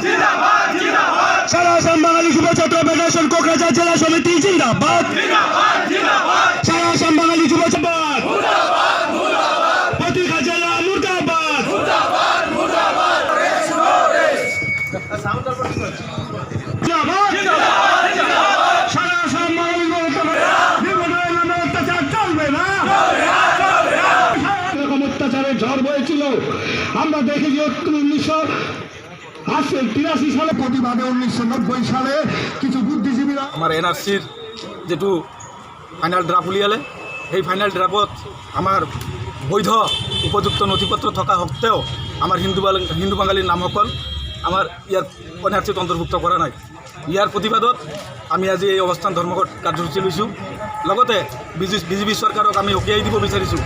জিন্দাবাদ সারা আসাম বাঙালি যুব ছাত্র ফেডারেশন কোকরাঝাড় জেলা সমিতি জিন্দাবাদ সারা আসাম বাঙালি যুব ছাত্র প্রতিটা জেলা মুর্দাবাদ সারা আসাম বাঙালি অত্যাচার চলবে না। এরকম অত্যাচারের ঝড় বয়েছিল আমরা দেখেছি 1983 সালে প্রতিবাদে 1990 সালে কিছু বুদ্ধিজীবীরা আমার এনআরসির যেটু ফাইনাল ড্রাফট উলিয়ালে সেই ফাইনাল ড্রাফত আমার বৈধ উপযুক্ত নথিপত্র থকা সত্ত্বেও আমার হিন্দু বাঙালির নামসকল আমার ইয়ার এনআরসিত অন্তর্ভুক্ত করা নাই। ইয়ার প্রতিবাদত আমি আজি এই অৱস্থান ধৰ্মঘট কাৰ্যসূচী লৈছোঁ। লগতে বিজেপি চৰকাৰক আমি সকীয়াই দিব বিচাৰিছোঁ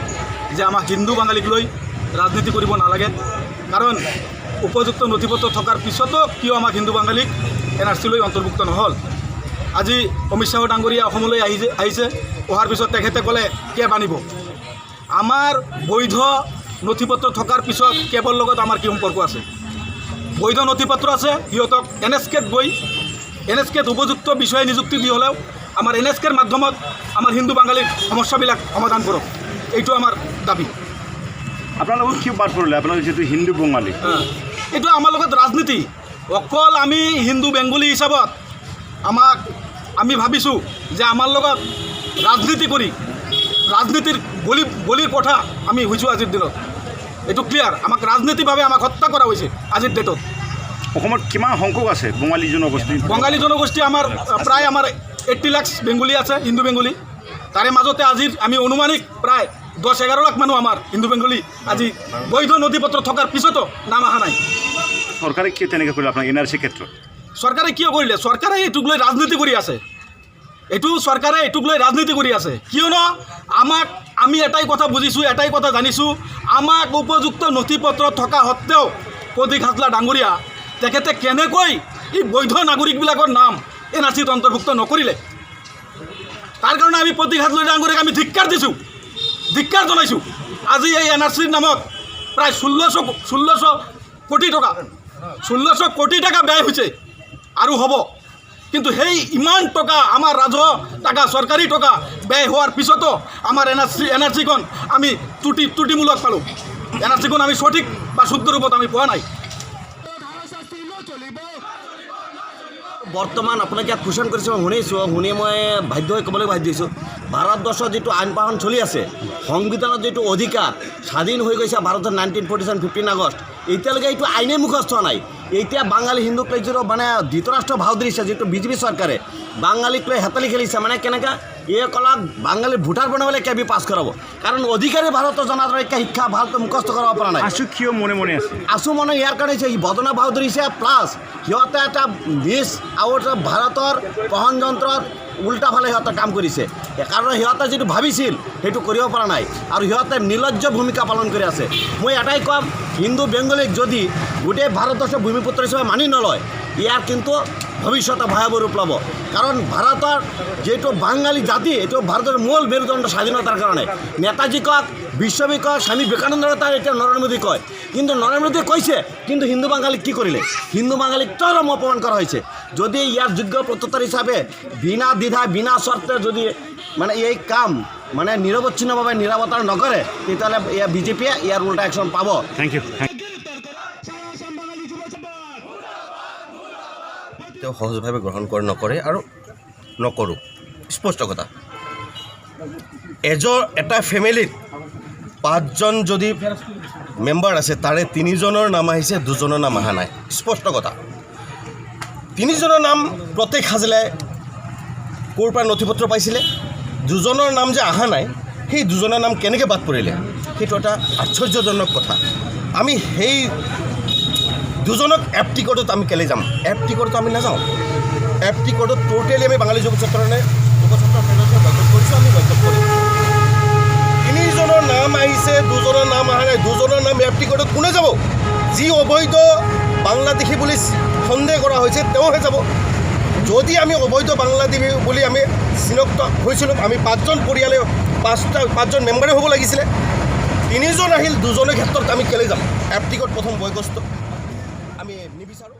যে আমাক হিন্দু বাঙালিক লৈ ৰাজনীতি কৰিব নালাগে, কাৰণ উপযুক্ত নথিপত্ৰ থকাৰ পিছতো কিয় আমাক হিন্দু বাঙালিক এনআৰচি লৈ অন্তৰ্ভুক্ত নহ'ল। আজি অমিত শ্বাহ ডাঙৰীয়া অসমলৈ আহিছে, অহাৰ পিছত তেখেতে ক'লে কেব আনিব। আমাৰ বৈধ নথিপত্ৰ থকাৰ পিছত কেবৰ লগত আমাৰ কি সম্পৰ্ক আছে? বৈধ নথিপত্ৰ আছে, সিহঁতক এনএছকেত গৈ এনএছকেত উপযুক্ত বিষয়ে নিযুক্তি দি হ'লেও আমাৰ এনএছকেৰ মাধ্যমত আমাৰ হিন্দু বাঙালীৰ সমস্যাবিলাক সমাধান কৰক, এইটো আমাৰ দাবী। আপোনালোকক কি বাদ পৰিলে? আপোনালোক যিহেতু হিন্দু বঙালী, এইটো আমাৰ লগত ৰাজনীতি। অকল আমি হিন্দু বেংগলী হিচাপত আমি ভাবিছোঁ যে আমাৰ লগত ৰাজনীতি কৰি ৰাজনীতিৰ বলিৰ কথা আমি হৈছোঁ আজিৰ দিনত। এইটো ক্লিয়াৰ, আমাক ৰাজনীতিভাৱে আমাক হত্যা কৰা হৈছে আজিৰ ডেটত। অসমত কিমান সংখ্যক আছে বঙালী জনগোষ্ঠী? বঙালী জনগোষ্ঠী আমাৰ প্ৰায় 80 লাখ বেংগলী আছে, হিন্দু বেংগলী। তাৰে মাজতে আজিৰ আমি অনুমানিক প্ৰায় 10-11 লাখ মানুহ আমাৰ হিন্দু বেংগলী আজি বৈধ নথিপত্ৰ থকাৰ পিছতো নাম অহা নাই। চৰকাৰে কি তেনেকৈ কৰিলে আপোনাৰ এনআৰচি ক্ষেত্ৰত? চৰকাৰে কিয় কৰিলে? চৰকাৰে এইটোক লৈ ৰাজনীতি কৰি আছে। চৰকাৰে এইটোক লৈ ৰাজনীতি কৰি আছে, কিয়নো আমি এটাই কথা বুজিছোঁ, এটাই কথা জানিছোঁ, আমাক উপযুক্ত নথিপত্ৰ থকা সত্ত্বেও প্ৰতীক হাজলা ডাঙৰীয়া তেখেতে কেনেকৈ এই বৈধ নাগৰিকবিলাকৰ নাম এনআৰচিত অন্তৰ্ভুক্ত নকৰিলে। তাৰ কাৰণে আমি প্ৰতীক হাজলা ডাঙৰীয়াক আমি ধিক্কাৰ দিছোঁ, ধিক্কাৰ জনাইছোঁ। আজি এই এনআৰচিৰ নামত প্ৰায় 1600 কোটি টকা ব্যয় হৈছে আৰু হ'ব, কিন্তু সেই ইমান টকা আমাৰ ৰাজহ টকা চৰকাৰী টকা ব্যয় হোৱাৰ পিছতো আমাৰ এনআৰচিখন আমি ত্ৰুটিমূলক পালোঁ। এনআৰচিখন আমি সঠিক বা শুদ্ধ ৰূপত আমি পোৱা নাই। বৰ্তমান আপোনাক ইয়াত কুৱেশ্যন কৰিছোঁ, মই শুনি মই বাধ্য হৈ ক'বলৈ বাধ্য হৈছোঁ। ভাৰতবৰ্ষত যিটো আইন পালন চলি আছে, সংবিধানত যিটো অধিকাৰ স্বাধীন হৈ গৈছে ভাৰতৰ 1947 15 আগষ্ট, এতিয়ালৈকে এইটো আইনেই মুখস্থ হোৱা নাই। এতিয়া বাঙালী হিন্দুক লৈ যিটো ধৃতৰাষ্ট্ৰ ভাও ধৰিছে, যিটো বিজেপি চৰকাৰে বাঙালীক লৈ হেতালি খেলিছে, কেনেকৈ এইসকলক বাঙালী ভোটাৰ বনাবলৈ কেবি পাছ কৰাব, কাৰণ অধিকাৰী ভাৰতৰ জনসাধাৰণে শিক্ষা ভালকৈ মুখস্থ কৰাব পৰা নাই। কিয় মনে আছে মানে ইয়াৰ কাৰণে সি বদনা ভাও ধৰিছে, প্লাছ সিহঁতে এটা নিজ আৰু ভাৰতৰ বহন যন্ত্ৰত উল্টাফালে সিহঁতে কাম কৰিছে, কাৰণ সিহঁতে যিটো ভাবিছিল সেইটো কৰিব পৰা নাই, আৰু সিহঁতে নিৰ্লজ্জ ভূমিকা পালন কৰি আছে। মই এটাই ক'ম, হিন্দু বেংগলীক যদি গোটেই ভাৰতবৰ্ষৰ ভূমিপুত্ৰ হিচাপে মানি নলয়, ইয়াৰ কিন্তু ভৱিষ্যতে ভয়াৱহ ৰূপ ল'ব। কাৰণ ভাৰতৰ যিটো বাঙালী জাতি, এইটো ভাৰতৰ মূল মেৰুদণ্ড স্বাধীনতাৰ কাৰণে। নেতাজী কওক, বিশ্ববি কওক, স্বামী বিবেকানন্দৰ তাৰ এতিয়া নৰেন্দ্ৰ মোদী কয়, কিন্তু নৰেন্দ্ৰ মোদীয়ে কৈছে, কিন্তু হিন্দু বাঙালীক কি কৰিলে? হিন্দু বাঙালীক চৰম অপমান কৰা হৈছে। যদি ইয়াৰ যোগ্য প্ৰত্যুত্তৰ হিচাপে বিনা দ্বিধা বিনা চৰ্তে যদি এই কাম নিৰৱচ্ছিন্নভাৱে নিৰাপত্তা নকৰে, তেতিয়াহ'লে বিজেপিয়ে ইয়াৰ উল্টা একশ্যন পাব। Thank you. তেওঁ সহজভাৱে গ্ৰহণ নকৰে আৰু নকৰোঁ, স্পষ্ট কথা। এটা ফেমিলিত 5জন যদি মেম্বাৰ আছে, তাৰে 3জনৰ নাম আহিছে, 2জনৰ নাম অহা নাই, স্পষ্ট কথা। 3জনৰ নাম প্ৰতীক হাজলাই ক'ৰ পৰা নথিপত্ৰ পাইছিলে, 2জনৰ নাম যে অহা নাই, সেই 2জনৰ নাম কেনেকৈ বাদ পৰিলে, সেইটো এটা আশ্চৰ্যজনক কথা। আমি সেই 2জনক এপটিকটত আমি কেলৈ যাম? এপটিকটত আমি নাযাওঁ। এপটিকটত টোটেলি আমি বাঙালী যুৱ ছাত্ৰ ফেডাৰেশ্যন বৈঠক কৰিছোঁ, আমি বৈঠক কৰিম। 3জনৰ নাম আহিছে, 2জনৰ নাম অহা নাই, 2জনৰ নাম এপটিকটত কোনে যাব? যি অবৈধ বাংলাদেশী বুলি সন্দেহ কৰা হৈছে তেওঁহে যাব। যদি আমি অবৈধ বাংলাদেশী বুলি আমি চিনাক্ত হৈছিলোঁ, আমি 5জন পৰিয়ালে 5জন মেম্বাৰে হ'ব লাগিছিলে। 3জন আহিল, 2জনৰ ক্ষেত্ৰত আমি কেলৈ যাম? এপটিকট প্ৰথম বয়গস্ত আমি নিবিচাৰোঁ।